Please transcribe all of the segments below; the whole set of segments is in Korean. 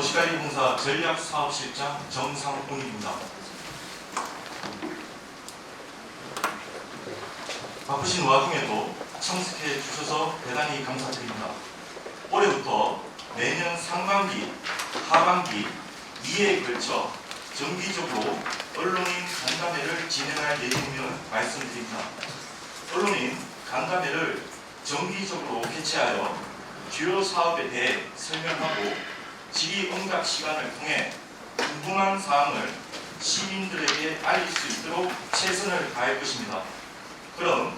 도시관리공사 전략사업실장 정상훈입니다. 바쁘신 와중에도 참석해 주셔서 대단히 감사드립니다. 올해부터 매년 상반기, 하반기 2회에 걸쳐 정기적으로 언론인 간담회를 진행할 예정임을 말씀드립니다. 언론인 간담회를 정기적으로 개최하여 주요 사업에 대해 설명하고 질의응답 시간을 통해 궁금한 사항을 시민들에게 알릴 수 있도록 최선을 다할 것입니다. 그럼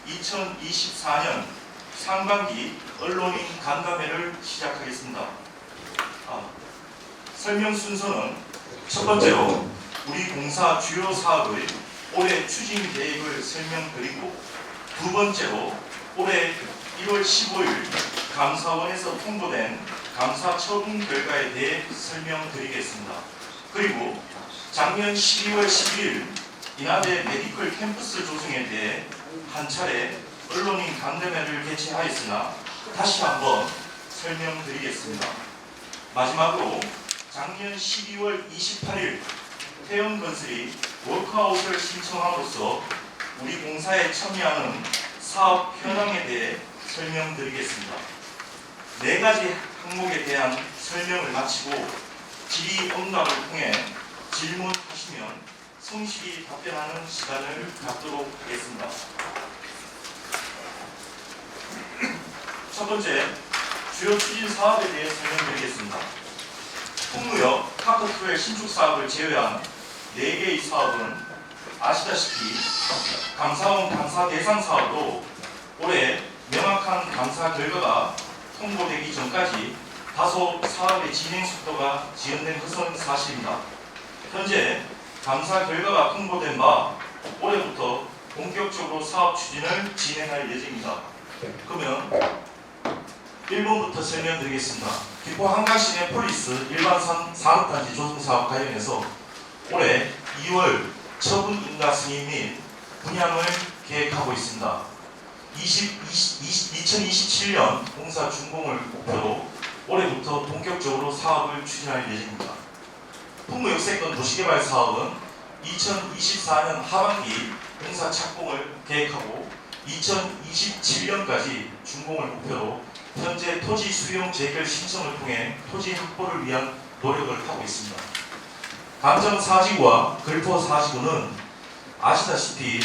2024년 상반기 언론인 간담회를 시작하겠습니다. 설명 순서는 첫 번째로 우리 공사 주요 사업의 올해 추진 계획을 설명드리고, 두 번째로 올해 1월 15일 감사원에서 통보된 감사 처분 결과에 대해 설명드리겠습니다. 그리고 작년 12월 11일 인하대 메디컬 캠퍼스 조성에 대해 한 차례 언론인 간담회를 개최하였으나 다시 한번 설명드리겠습니다. 마지막으로 작년 12월 28일 태영건설이 워크아웃을 신청함으로써 우리 공사에 참여하는 사업 현황에 대해 설명드리겠습니다. 네 가지 항목에 대한 설명을 마치고 질의응답을 통해 질문하시면 성실히 답변하는 시간을 갖도록 하겠습니다. 첫 번째, 주요 추진 사업에 대해 설명드리겠습니다. 풍무역 파크트웰 신축 사업을 제외한 4개의 사업은 아시다시피 감사원 감사 대상 사업으로 올해 명확한 감사 결과가 통보되기 전까지 다소 사업의 진행 속도가 지연된 것은 사실입니다. 현재 감사 결과가 통보된 바 올해부터 본격적으로 사업 추진을 진행할 예정입니다. 그러면 1번부터 설명드리겠습니다. 기포 한강시내 폴리스 일반 산업단지 조성사업 관련해서 올해 2월 처분 인가 승인 및 분양을 계획하고 있습니다. 2027년 공사 준공을 목표로 올해부터 본격적으로 사업을 추진할 예정입니다. 풍무역세권 도시개발 사업은 2024년 하반기 공사 착공을 계획하고 2027년까지 준공을 목표로 현재 토지 수용 재결 신청을 통해 토지 확보를 위한 노력을 하고 있습니다. 감정 4지구와 걸포 4지구는 아시다시피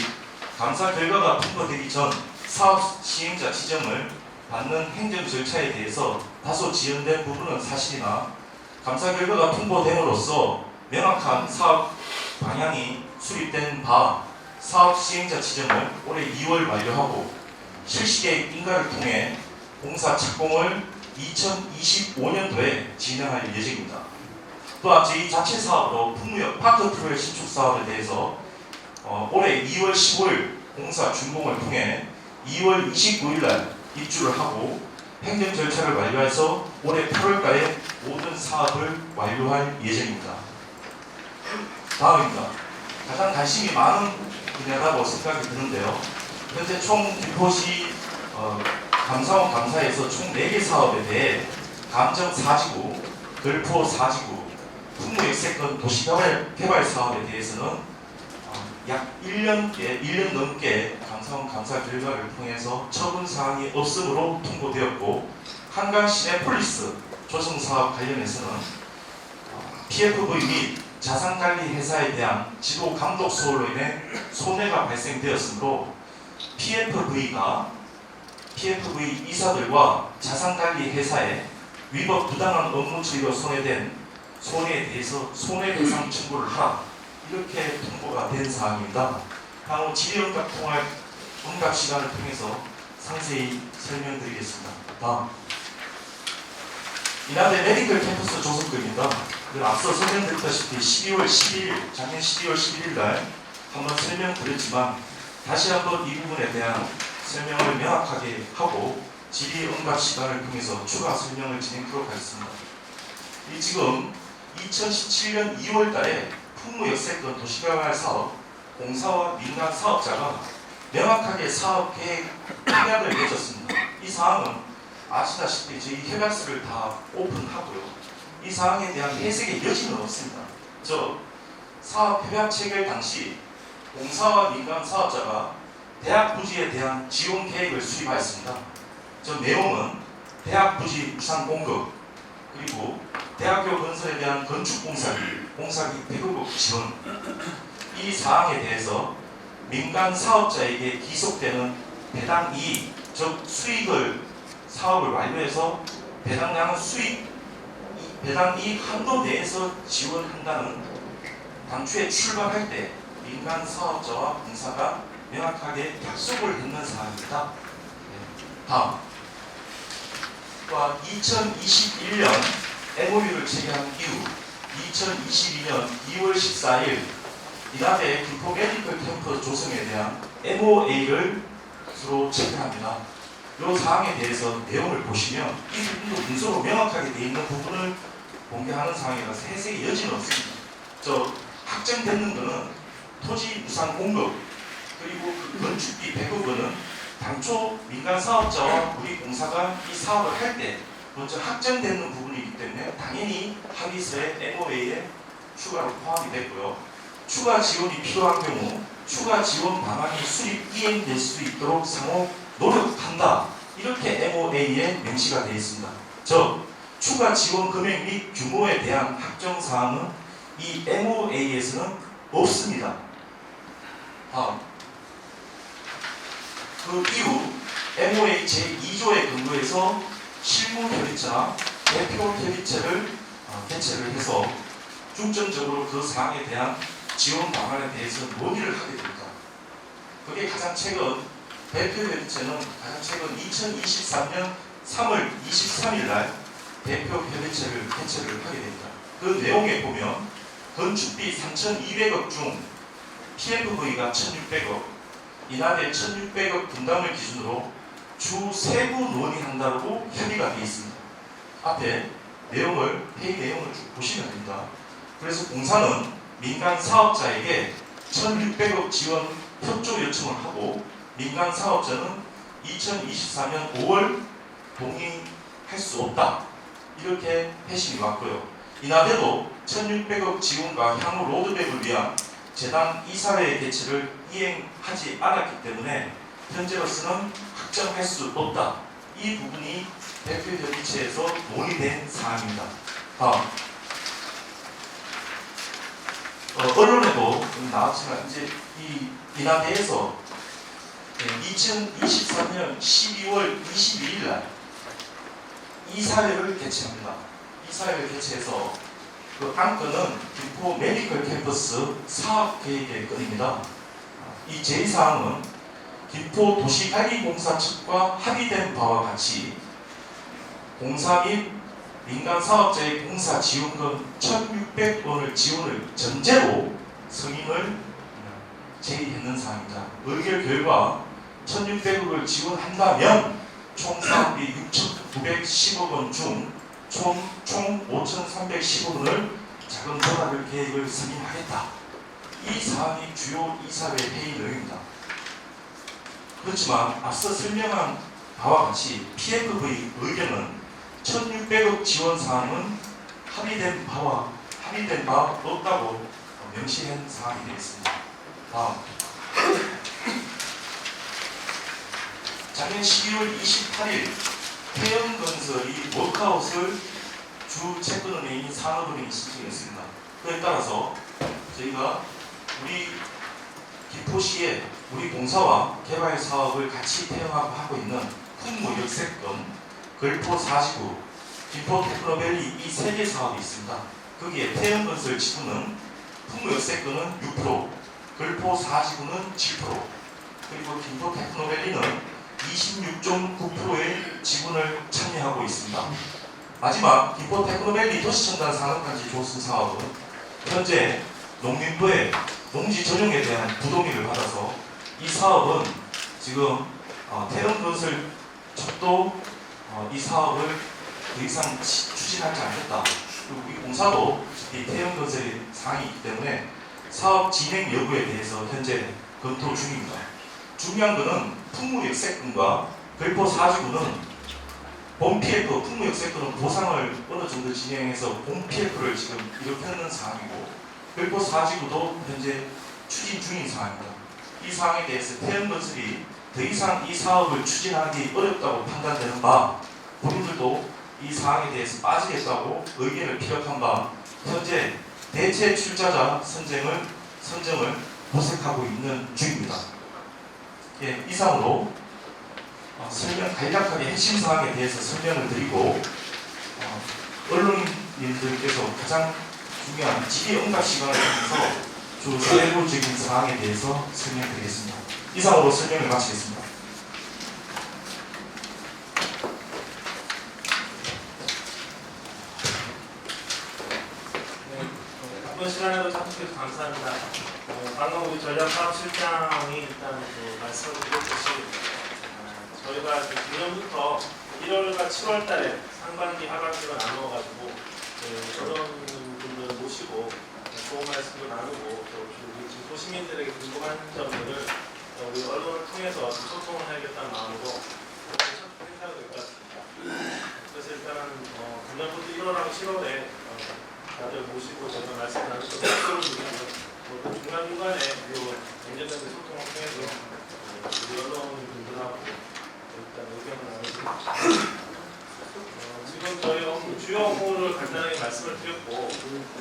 감사 결과가 통보되기 전 사업 시행자 지정을 받는 행정 절차에 대해서 다소 지연된 부분은 사실이나 감사 결과가 통보됨으로써 명확한 사업 방향이 수립된 바 사업 시행자 지정을 올해 2월 완료하고 실시계획 인가를 통해 공사 착공을 2025년도에 진행할 예정입니다. 또한 저희 자체 사업으로 풍무역 파크트웰 신축 사업에 대해서 올해 2월 15일 공사 준공을 통해 2월 29일 날 입주를 하고 행정 절차를 완료해서 올해 8월달에 모든 사업을 완료할 예정입니다. 다음입니다. 가장 관심이 많은 분야라고 생각이 드는데요. 현재 총 김포시 감사원 감사에서 총 4개 사업에 대해 감정 4지구, 걸포 4지구, 풍무역세권 도시개발 사업에 대해서는 약 1년 넘게 감사원 감사 결과를 통해서 처분 사항이 없으므로 통보되었고, 한강 시내 폴리스 조성 사업 관련해서는 PFV 및 자산관리 회사에 대한 지도 감독 소홀로 인해 손해가 발생되었으므로 PFV 이사들과 자산관리 회사에 위법 부당한 업무 처리로 손해된 손해에 대해서 손해배상 청구를 하라, 이렇게 통보가 된 사항입니다. 향후 질의응답 응답 시간을 통해서 상세히 설명드리겠습니다. 다음, 인하대 메디컬 캠퍼스 조성급입니다. 앞서 설명드렸다시피 작년 12월 11일 날 한번 설명드렸지만 다시 한번 이 부분에 대한 설명을 명확하게 하고 질의응답 시간을 통해서 추가 설명을 진행하도록 하겠습니다. 지금 2017년 2월 달에 풍무역세권 도시개발 사업 공사와 민간 사업자가 명확하게 사업 계획 협약을 맺었습니다. 이 사항은 아시다시피 저희 협약서를 다 오픈하고요. 이 사항에 대한 해석의 여지는 없습니다. 저 사업 협약 체결 당시 공사와 민간 사업자가 대학 부지에 대한 지원 계획을 수립하였습니다. 저 내용은 대학 부지 우상 공급, 그리고 대학교 건설에 대한 건축 공사비 100억 지원, 이 사항에 대해서 민간 사업자에게 기속되는 배당 이익, 즉 수익을 사업을 완료해서 배당량은 배당 이익 한도 내에서 지원한다는 당초에 출발할 때 민간 사업자와 공사가 명확하게 약속을 했는 사항입니다. 다음, 또한 2021년 MOU를 체결한 이후 2022년 2월 14일 이남의 김포 메디컬 캠퍼스 조성에 대한 MOA를 서로 체결합니다. 이 사항에 대해서 내용을 보시면 이 부분도 문서로 명확하게 되어 있는 부분을 공개하는 상황이라서 해석의 여지는 없습니다. 저 확정되는 것은 토지 무상 공급, 그리고 그 건축비 100억 원은 당초 민간 사업자와 우리 공사가 이 사업을 할 때 먼저 확정되는 부분이기 때문에 당연히 합의서의 MOA에 추가로 포함이 됐고요. 추가 지원이 필요한 경우 추가 지원 방안이 수립 이행될 수 있도록 상호 노력한다, 이렇게 MOA에 명시가 되어 있습니다. 즉 추가 지원 금액 및 규모에 대한 확정 사항은 이 MOA에서는 없습니다. 다음, 그 이후 MOA 제2조에 근거해서 실무 협의체나 대표 협의체를 개최를 해서 중점적으로 그 사항에 대한 지원 방안에 대해서 논의를 하게 됩니다. 그게 가장 최근 대표 협의체는 가장 최근 2023년 3월 23일 날 대표 협의체를 개최를 하게 됩니다. 그 내용에 보면 건축비 3,200억 중 PFV가 1,600억, 이날의 1,600억 분담을 기준으로 주 세부 논의한다고 협의가 되어 있습니다. 앞에 내용을, 회의 내용을 쭉 보시면 됩니다. 그래서 공사는 민간 사업자에게 1,600억 지원 협조 요청을 하고 민간 사업자는 2024년 5월 동의할 수 없다, 이렇게 회신이 왔고요. 이날에도 1,600억 지원과 향후 로드맵을 위한 재단 이사회 개최를 이행하지 않았기 때문에 현재로서는 확정할 수 없다. 이 부분이 대표협의체에서 논의된 사항입니다. 다음, 언론에도 나왔지만 이제 이 인하대에서 2023년 12월 22일 날 이사회를 개최합니다. 이사회를 개최해서 그 안건은 김포 메디컬 캠퍼스 사업 계획의 건입니다. 이 제2사항은 김포 도시관리공사 측과 합의된 바와 같이 공사 및 민간 사업자의 공사 지원금 1,600원을 지원을 전제로 승인을 제의했는 사항입니다. 의결 결과 1,600억을 지원한다면 총 사업비 6,910억 원 중 총 5,310억 원을 자금 조달 계획을 승인하겠다. 이 사항이 주요 이사회 회의 내용입니다. 그렇지만 앞서 설명한 바와 같이 PFV 의견은 1,600억 지원 사항은 합의된 바 없다고 명시한 사항이 되겠습니다. 다음, 작년 12월 28일 태영건설이 워크아웃을 주 채권은행인 산업은행이 신청했습니다. 그에 따라서 저희가 우리 김포시에 우리 공사와 개발 사업을 같이 태영하고 하고 있는 풍무 역세권, 걸포 4지구, 김포 테크노밸리 이 3개 사업이 있습니다. 거기에 태영건설 지분은 풍무 역세권은 6%, 걸포 4지구는 7%, 그리고 김포 테크노밸리는 26.9%의 지분을 참여하고 있습니다. 마지막 김포 테크노밸리 도시첨단 산업단지 조성 사업은 현재 농림부의 농지 전용에 대한 부동의를 받아서 이 사업은 지금 태영건설 측도 이 사업을 더 이상 추진하지 않겠다. 그리고 우리 공사도 이 태영건설의 사항이 있기 때문에 사업 진행 여부에 대해서 현재 검토 중입니다. 중요한 것은 풍무 역세권과 걸포 4지구는 본 PF, 풍무역 섹터는 보상을 어느 정도 진행해서 본 PF를 지금 일으켰는 상황이고 별도 4지구도 현재 추진 중인 상황입니다. 이 상황에 대해서 태연건설이 더 이상 이 사업을 추진하기 어렵다고 판단되는 바, 본인들도 이 사항에 대해서 빠지겠다고 의견을 피력한 바, 현재 대체 출자자 선정을 모색하고 있는 중입니다. 예, 이상으로 설명 간략하게 핵심 사항에 대해서 설명을 드리고 언론인들께서 가장 중요한 질의응답 시간을 통해서 주 세부적인 사항에 대해서 설명드리겠습니다. 이상으로 설명을 마치겠습니다. 이번 시간에도 참석해서 감사합니다. 방금 우리 전략사업실장이 일단 말씀을 드렸듯이 저희가 작년부터 1월과 7월 달에 상반기, 하반기로 나누어가지고 언론분들 모시고 좋은 말씀도 나누고 또 우리 진포 시민들에게 궁금한 점들을 우리 언론을 통해서 소통을 해야겠다는 마음으로 첫 행사가 될 것 같습니다. 그래서 일단은 작년부터 1월하고 7월에 다들 모시고 저희가 말씀 나누고 중간중간에 언제든지 소통을 통해서 우리 언론분들하고 일단 의견을 나누고 지금 저희 주요 업무를 간단하게 말씀을 드렸고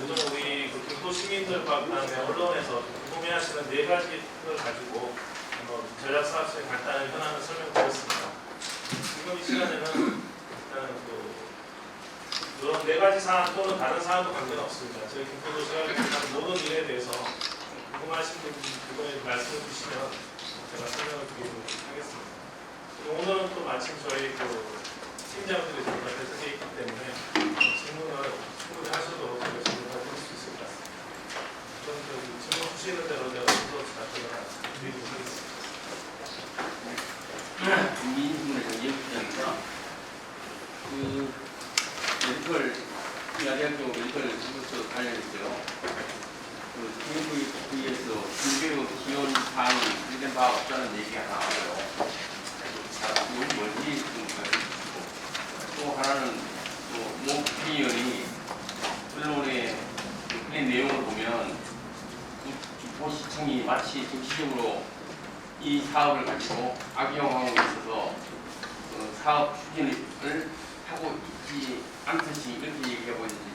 요즘 우리 김포 시민들과 그다음에 언론에서 궁금해하시는 4가지를 가지고 전략사업실 간단하게 현황을 설명드렸습니다. 지금 이 시간에는 일단 이런 4가지 사안 또는 다른 사안도 관계는 없습니다. 저희 김포도시가 모든 일에 대해서 궁금하신 부분에 말씀을 주시면 제가 설명을 드리도록 하겠습니다. 오늘은 또 마침 저희 팀장들이 저희가 배석해 있기 때문에 질문을 충분히 하셔도 저희가 질문을 드릴 수 있을 것 같습니다. 그럼 질문 주시는 대로 제가 순서없이 답변을 드리도록 하겠습니다. 국민신문의 정재부장입니다. 멘털, 야대학교 멘털 부서 관련해서요. TF에서 중개업 지원 사항이 진행된 바 없다는 얘기가 나와요. 이건 뭔지 또 하나는 모 국회의원이 언론에 그런 내용을 보면 김포시청이 마치 정치적으로 이 사업을 가지고 악용하고 있어서 사업 추진을 하고 있지 않듯이 이렇게 얘기하고 있는지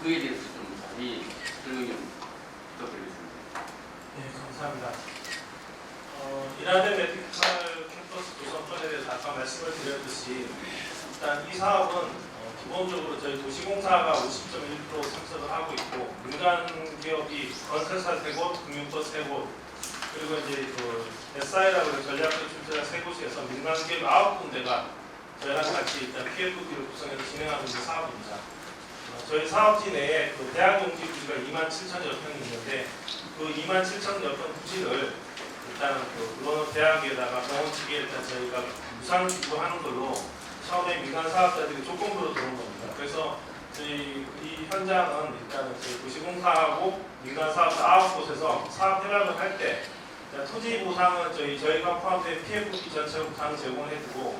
그에 대해서 좀 자세히 설명 좀 부탁드리겠습니다. 네, 감사합니다. 이라덴 메디칼 캠퍼스 조성건에 대해서 아까 말씀을 드렸듯이 일단 이 사업은 기본적으로 저희 도시공사가 50.1% 참석을 하고 있고 민간 기업이 건설사 3곳, 금융권 3곳 그리고 이제 SI라고 전략적 출자자 3곳에서 민간 기업 9군데가 저희랑 같이 일단 PFP를 구성해서 진행하고 있는 사업입니다. 저희 사업지 내에 대학 용지 부지가 27,000여 평이 있는데 그 27,000여 평 부지를 일단 물론 대학에다가 병원 측에 일단 저희가 무상 기부하는 걸로 처음에 민간 사업자들이 조건부로 들어온 겁니다. 그래서 저희 이 현장은 일단 저희 도시공사하고 민간 사업자 9곳에서 사업 협약을 할 때 토지 보상은 저희가 포함된 PFP 전체 보상 제공을 해주고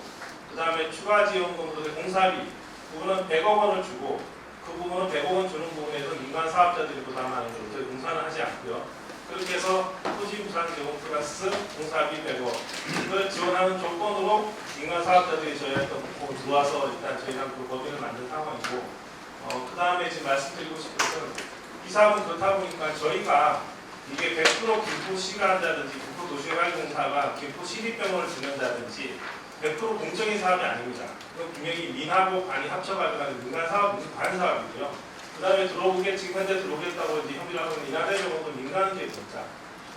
그 다음에 추가 지원금으로 공사비 부분은 100억 원을 주고 그 부분은 100억 원 주는 부분에서 민간 사업자들이 부담하는 걸로 저희 공사는 하지 않고요. 그렇게 해서 토지 보상 제공 플러스 공사비 100억을 지원하는 조건으로 민간 사업자들이 저희한테 들어와서 일단 저희랑 그 법인을 만든 상황이고 그 다음에 지금 말씀드리고 싶은 것은 이 사업은 그렇다 보니까 저희가 이게 100% 김포시가 한다든지 김포도시개발공사가 김포시립병원을 짓는다든지 100% 공적인 사업이 아닙니다. 이건 분명히 민하고 관이 합쳐가지고 하는 민간 사업은 관 사업이고요. 그 다음에 들어오게 지금 현재 들어오겠다고 이제 협의를 하고 있는 이나대병원도 민간 기업입니다.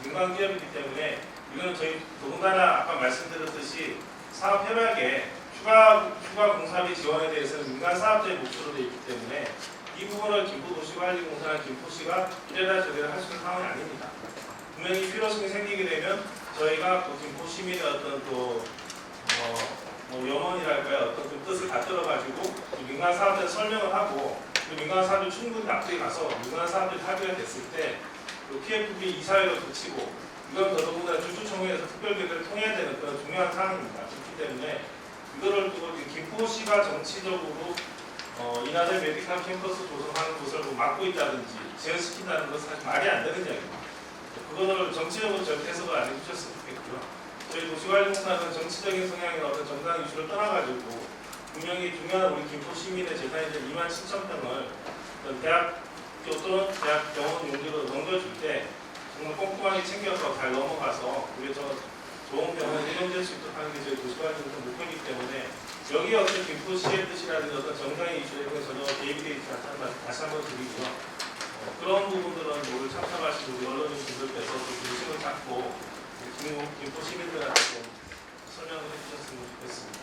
민간 기업이기 때문에 이거는 저희 더군다나 아까 말씀드렸듯이 사업 협약에 추가 공사비 지원에 대해서는 민간 사업자의 몫으로 되어 있기 때문에 이 부분을 김포도시관리공사나 김포시가 이래라 저래라 할 수 있는 상황이 아닙니다. 분명히 필요성이 생기게 되면 저희가 김포시민의 어떤 염원이랄까요, 어떤 좀 뜻을 받들어가지고 민간 사업자에 설명을 하고 민간 사업이 충분히 납득이 가서 민간 사업들이 합의가 됐을 때 PFP 이사회로 붙이고 이건 더더군다나 주주총회에서 특별계획을 통해야 되는 그런 중요한 사항입니다. 그렇기 때문에 이거를 두고 김포시가 정치적으로 인하대 메디칼 캠퍼스 조성하는 것을 뭐 막고 있다든지 제어시킨다는 것은 사실 말이 안 되는 이야기입니다. 그거를 정치적으로 절대 해석을 안 해주셨으면 좋겠고요. 저희 도시관리공사는 정치적인 성향이나 어떤 정당 이슈를 떠나가지고 분명히 중요한 우리 김포 시민의 재산이 된 27,000평을 대학교 또는 대학 병원 용지로 넘겨줄 때 정말 꼼꼼하게 챙겨서 잘 넘어가서 그게 좋은 병원에 운영될 수 있도록 하는 게 저희 도시관리공사 목표이기 때문에 여기에 어떤 김포시의 뜻이라든지 어떤 정당의 이슈에 전혀 개입이 되어 있지 않다는 말씀 다시 한번 드리고요. 그런 부분들은 오늘 참석하신 우리 언론인 분들께서 좀 중심을 잡고 김포 시민들한테 좀 설명을 해주셨으면 좋겠습니다.